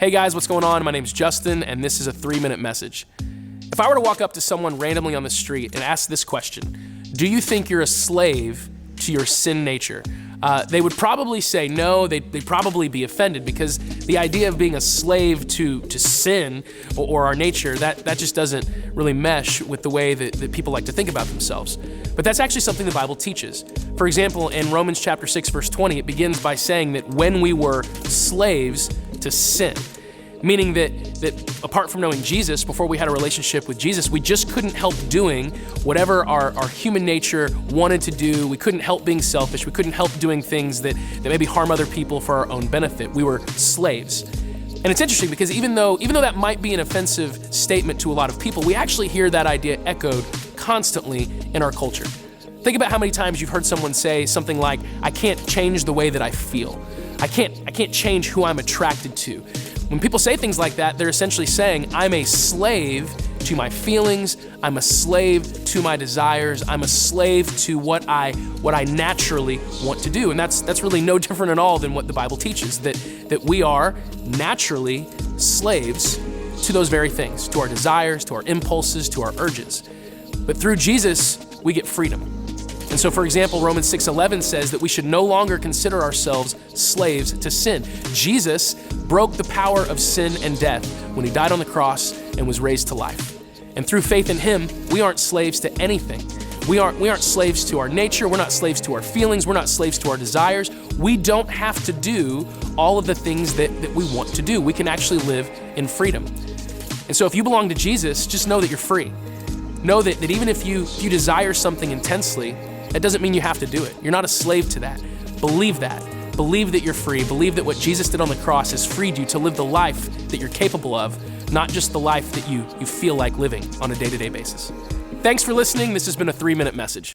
Hey guys, what's going on? My name's Justin, and this is a 3-minute message. If I were to walk up to someone randomly on the street and ask this question, do you think you're a slave to your sin nature? They would probably say no. They'd probably be offended because the idea of being a slave to sin or our nature, that just doesn't really mesh with the way that people like to think about themselves. But that's actually something the Bible teaches. For example, in Romans chapter 6, verse 20, it begins by saying that when we were slaves to sin, meaning that apart from knowing Jesus, before we had a relationship with Jesus, we just couldn't help doing whatever our human nature wanted to do. We couldn't help being selfish. We couldn't help doing things that maybe harm other people for our own benefit. We were slaves. And it's interesting because even though that might be an offensive statement to a lot of people, we actually hear that idea echoed constantly in our culture. Think about how many times you've heard someone say something like, I can't change the way that I feel. I can't change who I'm attracted to. When people say things like that, they're essentially saying, I'm a slave to my feelings, I'm a slave to my desires, I'm a slave to what I naturally want to do. And that's really no different at all than what the Bible teaches, that we are naturally slaves to those very things, to our desires, to our impulses, to our urges. But through Jesus, we get freedom. And so, for example, Romans 6:11 says that we should no longer consider ourselves slaves to sin. Jesus broke the power of sin and death when he died on the cross and was raised to life. And through faith in him, we aren't slaves to anything. We aren't slaves to our nature. We're not slaves to our feelings. We're not slaves to our desires. We don't have to do all of the things that we want to do. We can actually live in freedom. And so if you belong to Jesus, just know that you're free. Know that even if you desire something intensely, that doesn't mean you have to do it. You're not a slave to that. Believe that. Believe that you're free. Believe that what Jesus did on the cross has freed you to live the life that you're capable of, not just the life that you feel like living on a day-to-day basis. Thanks for listening. This has been a 3-minute message.